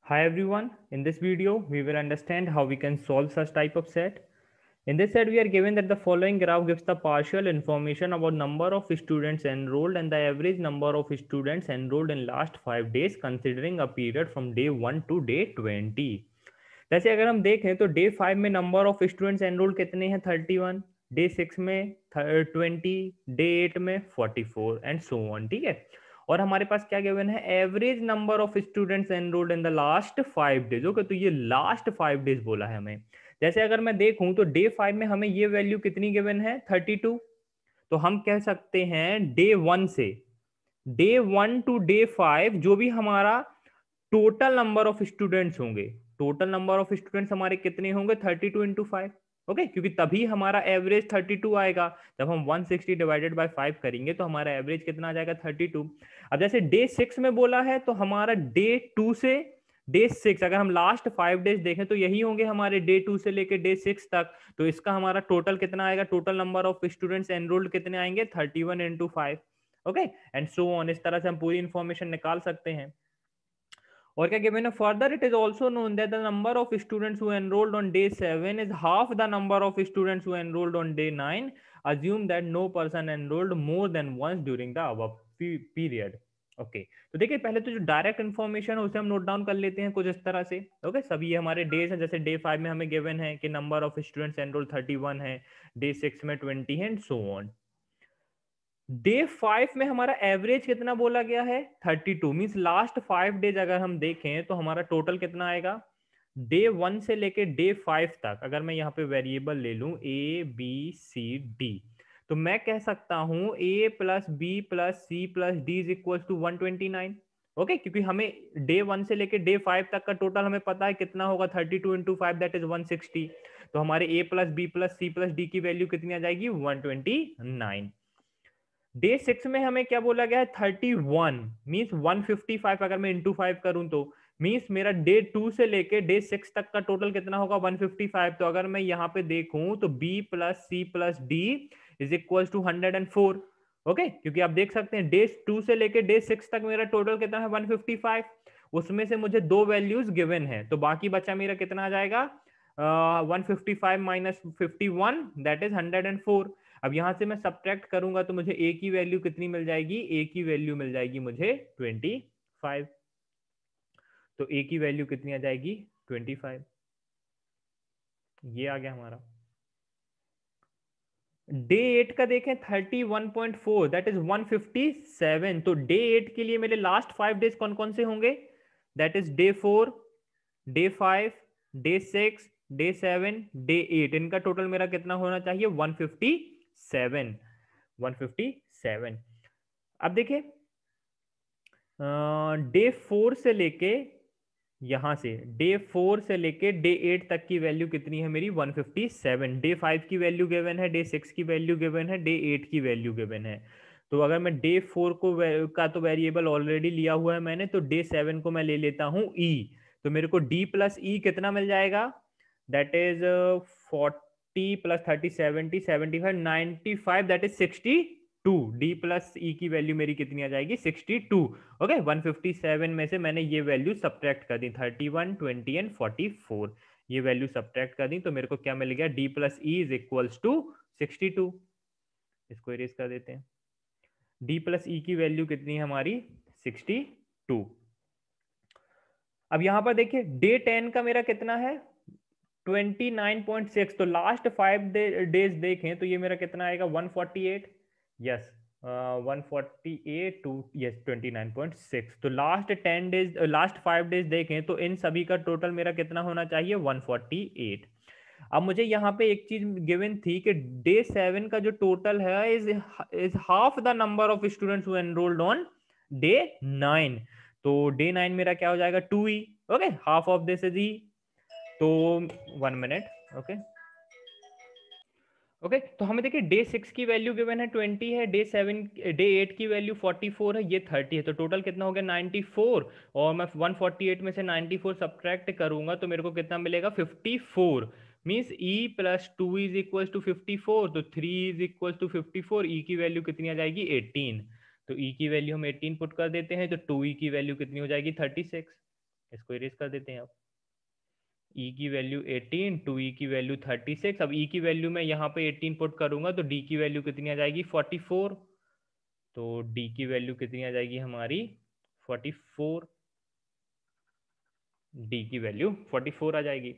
Hi everyone, in this video we will understand how we can solve such type of set. In this set we are given that the following graph gives the partial information about number of students enrolled and the average number of students enrolled in last 5 days considering a period from day 1 to day 20. जैसे अगर हम देखें तो day 5 में number of students enrol कितने हैं 31, day 6 में 20, day 8 में 44 एंड सो ऑन। ठीक है, और हमारे पास क्या गिवन है average number of students enrolled in the last 5 days. Okay, तो ये लास्ट 5 डेज बोला है हमें। जैसे अगर मैं देखूं तो डे 5 में हमें ये वैल्यू कितनी गिवन है 32, तो हम कह सकते हैं डे 1 से डे 1 टू डे 5 जो भी हमारा टोटल नंबर ऑफ स्टूडेंट्स होंगे, टोटल नंबर ऑफ स्टूडेंट्स हमारे कितने होंगे 32 इंटू 5। ओके, क्योंकि तभी हमारा एवरेज 32 आएगा। जब हम 160 डिवाइडेड बाय 5 करेंगे तो हमारा एवरेज कितना आ जाएगा 32। अब जैसे डे 6 में बोला है तो हमारा डे 2 से डे 6, अगर हम लास्ट 5 डेज देखें तो यही होंगे हमारे डे 2 से लेके डे 6 तक। तो इसका हमारा टोटल कितना आएगा, total number of students enrolled कितने आएंगे 31 into 5। Okay, and so on. इस तरह से हम पूरी इंफॉर्मेशन निकाल सकते हैं। और क्या गिवन है further it is also known that the number of students who enrolled on day 7 is half the number of students who enrolled on day 9। assume that no person enrolled more than once during the above period। Okay, तो देखिए पहले तो जो direct information है उसे हम note down कर लेते हैं कुछ इस तरह से। ओके, सभी ये हमारे डेज हैं। जैसे डे 5 में हमें गिवन है कि नंबर ऑफ स्टूडेंट्स एनरोल 31 है, डे 6 में 20 है एंड सो ऑन। डे 5 में हमारा एवरेज कितना बोला गया है 32, मींस लास्ट 5 डेज अगर हम देखें तो हमारा टोटल कितना आएगा डे 1 से लेके डे 5 तक। अगर मैं यहाँ पे वेरिएबल ले लूं ए बी सी डी, तो मैं कह सकता हूं A plus B plus C plus D is equal to 129। Okay, क्योंकि हमें डे 1 से लेके डे 5 तक का टोटल हमें पता है कितना होगा 32 इंटू 5 दैट इज 160। तो हमारे A plus B plus C plus D की वैल्यू कितनी आ जाएगी 129। डे 6 में हमें क्या बोला गया है 31, मीन्स 155। अगर मैं इंटू 5 करूं तो मीन्स मेरा डे 2 से लेके डे 6 तक का टोटल कितना होगा 155। तो अगर मैं यहाँ पे देखूं तो B plus C plus D is equal to 104। Okay, क्योंकि आप देख सकते हैं डे 2 से लेके डे 6 तक मेरा टोटल कितना है 155। उसमें से मुझे दो वैल्यूज गिवन है, तो बाकी बचा मेरा कितना आ जाएगा 155 माइनस 51 दैट इज 104। अब यहां से मैं सब्ट्रैक्ट करूंगा तो मुझे ए की वैल्यू कितनी मिल जाएगी, ए की वैल्यू मिल जाएगी मुझे 25। तो ए की वैल्यू कितनी आ जाएगी 25। ये आ गया हमारा। डे 8 का देखें 31.4 दैट इज 157। तो डे 8 के लिए मेरे लास्ट 5 डेज कौन कौन से होंगे, that is day 4, day 5, day 6, day 7, day 8। इनका टोटल मेरा कितना होना चाहिए 157। 157। अब देखिए डे 4 से लेके यहां से डे 4 से लेके डे 8 तक की वैल्यू कितनी है मेरी 157। डे 5 की वैल्यू गिवन है, डे 6 की वैल्यू गिवन है, डे 8 की वैल्यू गिवन है। तो अगर मैं डे 4 को का तो वेरिएबल ऑलरेडी लिया हुआ है मैंने, तो डे 7 को मैं ले लेता हूं ई। तो मेरे को डी प्लस ई कितना मिल जाएगा, that is 40 plus 30 70 75 95 that is 62। D plus E की वैल्यू मेरी कितनी आ जाएगी 62। ओके, 157 में से मैंने ये वैल्यू सब्ट्रैक्ट कर दी 31 20 एंड 44। ये वैल्यू सब्ट्रैक्ट कर दी तो मेरे को क्या मिल गया D plus E is equals to 62। इसको इरेज कर देते हैं। डी प्लस ई की वैल्यू कितनी है हमारी 62। अब यहां पर देखिए डे 10 का मेरा कितना है 29.6। तो लास्ट 5 डेज देखें तो ये मेरा कितना आएगा 148। Yes, 148 to yes 29.6। तो लास्ट 10 डेज लास्ट 5 डेज देखें तो इन सभी का टोटल मेरा कितना होना चाहिए 148। अब मुझे यहाँ पे एक चीज गिवन थी कि डे 7 का जो टोटल है is half the number of students who enrolled on day 9। तो डे 9 मेरा क्या हो जाएगा 2e। Okay, half of this is E. तो 1 मिनट। ओके ओके, तो हमें देखिए डे 6 की वैल्यू गिवन है 20 है, डे 8 की वैल्यू 44 है, ये 30 है। तो टोटल कितना हो गया 94। और मैं 148 में से 94 सब्ट्रैक्ट करूंगा तो मेरे को कितना मिलेगा 54। Means e plus 2 is equal to 54। तो 3 इज इक्वल टू 54। ई की वैल्यू कितनी आ जाएगी 18। तो e की वैल्यू हम 18 पुट कर देते हैं तो 2e की वैल्यू कितनी हो जाएगी 36। इसको इरेज कर देते हैं आप। ई की वैल्यू 18, 2e की वैल्यू 36। अब ई की वैल्यू में यहाँ पे 18 पुट करूंगा तो डी की वैल्यू कितनी आ जाएगी 44। तो डी की वैल्यू कितनी आ जाएगी हमारी 44। डी की वैल्यू 44 आ जाएगी।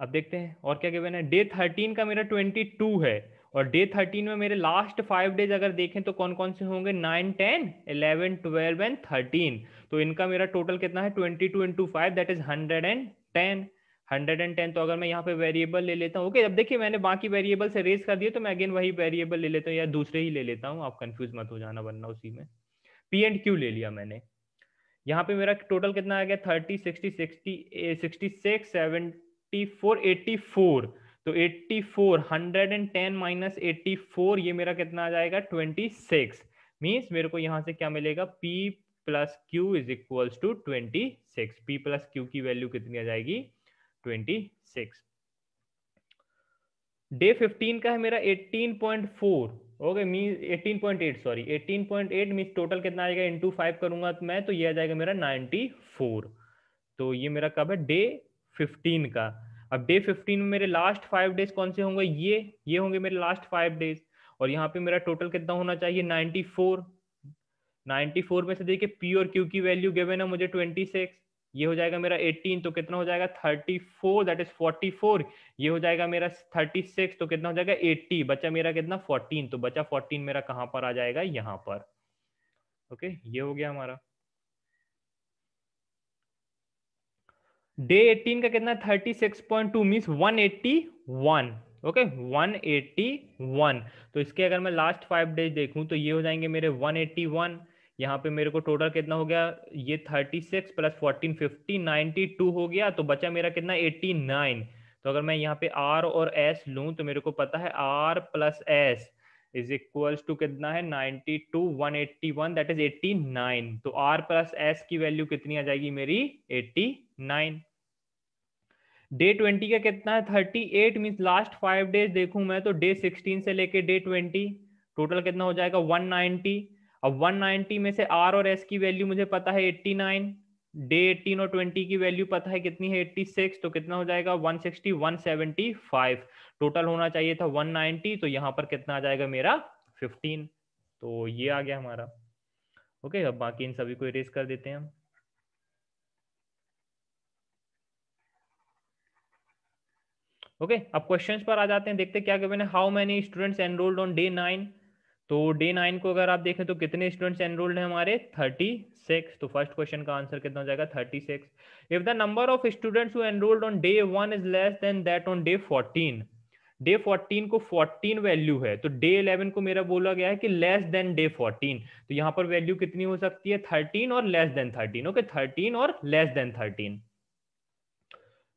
अब देखते हैं और क्या गिवन है। डे 13 का मेरा 22 है, और डे 13 में मेरे लास्ट 5 डेज अगर देखें तो कौन कौन से होंगे, 9, 10, 11, 12 एंड 13। तो इनका मेरा टोटल कितना है 22 इंटू 5 दैट इज 110। 110। तो अगर मैं यहाँ पे वेरिएबल ले लेता हूँ, ओके अब देखिए मैंने बाकी वेरिएबल से रेज कर दिया, तो मैं अगेन वही वेरिएबल ले लेता हूँ या दूसरे ही ले लेता हूँ, आप कंफ्यूज मत हो जाना वरना उसी में। पी एंड क्यू ले लिया मैंने। यहाँ पे मेरा टोटल कितना आ गया 30, 60, 60, 66, 74, 84। तो 84, 110 माइनस 84, ये मेरा कितना आ जाएगा 26। मीन्स मेरे को यहाँ से क्या मिलेगा, P plus Q is equals to 26। P plus Q की वैल्यू कितनी आ जाएगी 26। डे 15 का है मेरा 18.4, okay mean 18.8, sorry 18.8 mean total कितना आएगा इंटू 5 करूंगा तो मैं, तो ये आ जाएगा मेरा 94। तो ये मेरा कब है डे 15 का। अब डे 15 में मेरे लास्ट 5 डेज कौन से होंगे, ये होंगे मेरे लास्ट 5 डेज। और यहाँ पे मेरा टोटल कितना होना चाहिए 94। 94 में से देखिए पी और क्यू की वैल्यू गिवन है मुझे 26, ये हो जाएगा मेरा 18, तो कितना हो जाएगा 34 दैट इज 44। ये हो जाएगा मेरा 36, तो कितना हो जाएगा 80, बचा मेरा कितना 14, तो बचा 14 मेरा कहां पर आ जाएगा यहां पर। ओके ये हो गया हमारा। डे 18 का कितना 36.2 मीन्स 181। ओके 181। तो इसके अगर मैं लास्ट 5 डेज देखूं तो ये हो जाएंगे मेरे 181। यहाँ पे मेरे को टोटल कितना हो गया, ये 36 प्लस 14 50 92 हो गया, तो बचा मेरा कितना 89। तो अगर मैं यहाँ पे आर और एस लूं तो मेरे को पता है R plus S is equals to कितना है 92, 181 दैट इज 89। तो आर प्लस एस की वैल्यू कितनी आ जाएगी मेरी 89। डे 20 का कितना है 38 मीन्स लास्ट 5 डेज देखूं मैं तो डे 16 से लेके डे 20 टोटल कितना हो जाएगा 190। अब 190 में से आर और एस की वैल्यू मुझे पता है 89, डे 18 और 20 की वैल्यू पता है कितनी है 86, तो कितना हो जाएगा 160, 175। टोटल होना चाहिए था 190, तो यहाँ पर कितना आ जाएगा मेरा 15। तो ये आ गया हमारा। ओके अब बाकी इन सभी को इरेज कर देते हैं हम। ओके अब क्वेश्चंस पर आ जाते हैं, देखते हैं क्या गिवन है। How many students enrolled on day 9। तो डे 9 को अगर आप देखें तो कितने स्टूडेंट्स एनरोल्ड हैं हमारे 36। तो फर्स्ट क्वेश्चन का आंसर कितना हो जाएगा 36। If the number of students who enrolled on day 1 is less than that on day 14। Day 14 को 14 वैल्यू है, तो डे 11 को मेरा बोला गया है कि लेस देन डे 14। तो यहाँ पर वैल्यू कितनी हो सकती है 13 और लेस देन 13। ओके 13 और less than 13।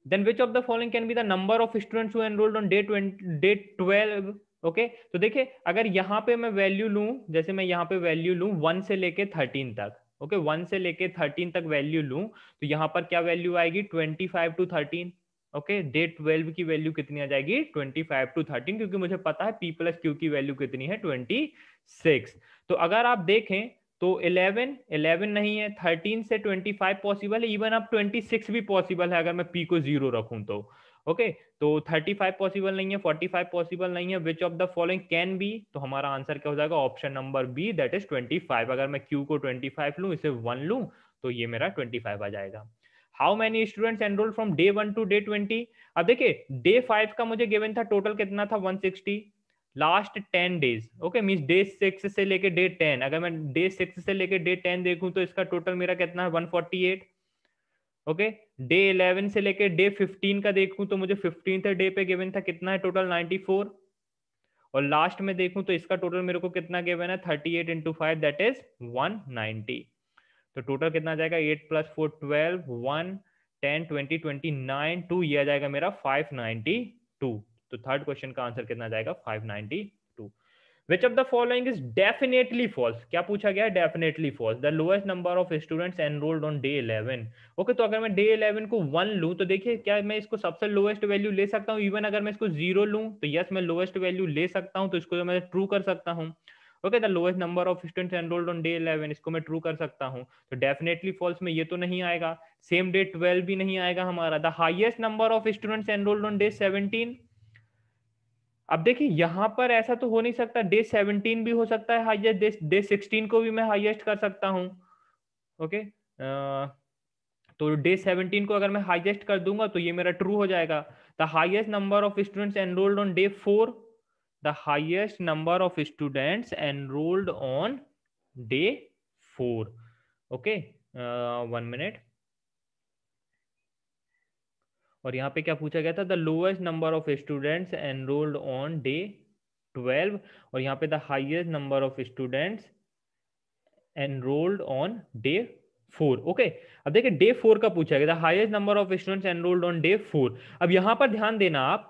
Then which of the following can be the number of students who enrolled on day 12। Okay तो देखिए अगर यहाँ पे मैं वैल्यू लूं, जैसे मैं यहाँ पे वैल्यू लूं 1 से लेके 13 तक, ओके 1 से लेके 13 तक वैल्यू लूं, तो यहाँ पर क्या वैल्यू आएगी 25 टू 13। ओके डे 12 की वैल्यू कितनी आ जाएगी 25 टू 13, क्योंकि मुझे पता है पी प्लस क्यू की वैल्यू कितनी है 26। तो अगर आप देखें तो 11 नहीं है, 13 से 25 पॉसिबल है, इवन अब 26 भी पॉसिबल है अगर मैं p को 0 रखूं तो। ओके तो 35 पॉसिबल नहीं है, 45 पॉसिबल नहीं है। Which of the following can be, तो हमारा आंसर क्या हो जाएगा option number B that is 25। अगर मैं q को 25 लूं, इसे 1 लूं, तो ये मेरा 25 आ जाएगा। How many students enrol from day 1 to day 20। अब देखिए डे 5 का मुझे गिवन था टोटल कितना था 160। Last 10 days, okay means day 6 से लेके डे 10, अगर मैं डे 6 से लेके डे 10 देखूं तो इसका टोटल मेरा कितना है 148। ओके डे 11 से लेके डे 15 का देखूं तो मुझे 15th डे पे गिवन था कितना है टोटल 94। और लास्ट में देखूं तो इसका टोटल मेरे को कितना गिवन है 38 इंटू 5 दैट इज 190। तो टोटल कितना आ जाएगा 8 प्लस 4 12 1 10 20 29 2, ये आ जाएगा मेरा 592। तो थर्ड क्वेश्चन का आंसर कितना जाएगा 592। Which of the following is definitely false, क्या पूछा गया है definitely false. The lowest number of students enrolled on day 11। Okay तो अगर मैं डे 11 को 1 लूं तो देखिए क्या मैं इसको सबसे लोएस्ट वैल्यू ले सकता हूं, इवन अगर मैं इसको 0 लूं तो यस मैं लोएस्ट वैल्यू ले सकता हूं, तो इसको मैं ट्रू कर सकता हूं। Okay, the lowest number of students enrolled on day 11, इसको मैं ट्रू कर सकता हूँ, तो डेफिनेटली फॉल्स में ये तो नहीं आएगा। सेम डे 12 भी नहीं आएगा हमारा। The highest number of students enrolled on day 17, अब देखिए यहां पर ऐसा तो हो नहीं सकता, डे 17 भी हो सकता है हाईएस्ट, डे 16 को भी मैं हाईएस्ट कर सकता हूँ। ओके, तो डे 17 को अगर मैं हाईएस्ट कर दूंगा तो ये मेरा ट्रू हो जाएगा। The highest number of students enrolled on day 4, the highest number of students enrolled on day 4। Okay, 1 minute. और यहाँ पे क्या पूछा गया था, the lowest number of students enrolled on day 12, और यहाँ पे the highest number of students enrolled on day 4। Okay, अब देखिए डे 4 का पूछा गया, the highest number of students enrolled on day 4। अब यहाँ पर ध्यान देना आप,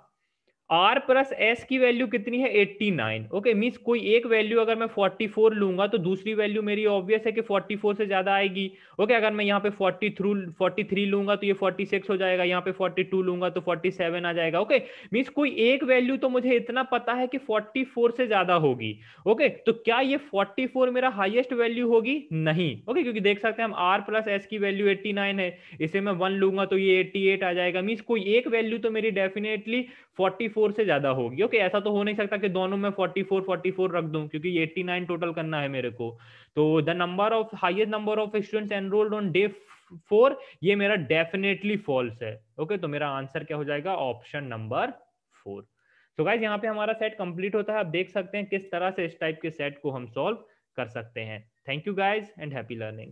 R प्लस S की वैल्यू कितनी है, 89। ओके, मीन्स कोई एक वैल्यू अगर मैं 44 लूंगा तो दूसरी वैल्यू मेरी ऑब्वियस है कि 44 से ज्यादा आएगी। ओके, अगर मैं यहाँ पे 43 लूंगा तो ये 46 हो जाएगा, यहाँ पे 42 लूंगा तो 47 आ जाएगा। ओके, मीन्स कोई एक वैल्यू तो मुझे इतना पता है कि 44 से ज्यादा होगी। ओके, तो क्या ये 44 मेरा हाईएस्ट वैल्यू होगी? नहीं। ओके, क्योंकि देख सकते हैं हम R प्लस S की वैल्यू 89 है, इसे मैं 1 लूंगा तो ये 88 आ जाएगा। मीन्स कोई एक वैल्यू तो मेरी डेफिनेटली 44 से ज्यादा होगी। ओके, ऐसा तो हो नहीं सकता कि दोनों में 44 रख दूं, क्योंकि 89 टोटल करना है मेरे को। तो the number of highest number of students enrolled on day 4, ये मेरा डेफिनेटली फॉल्स है। ओके, तो मेरा आंसर क्या हो जाएगा, ऑप्शन नंबर 4। तो गाइज यहाँ पे हमारा सेट कंप्लीट होता है। आप देख सकते हैं किस तरह से इस टाइप के सेट को हम सॉल्व कर सकते हैं। Thank you guys and happy learning.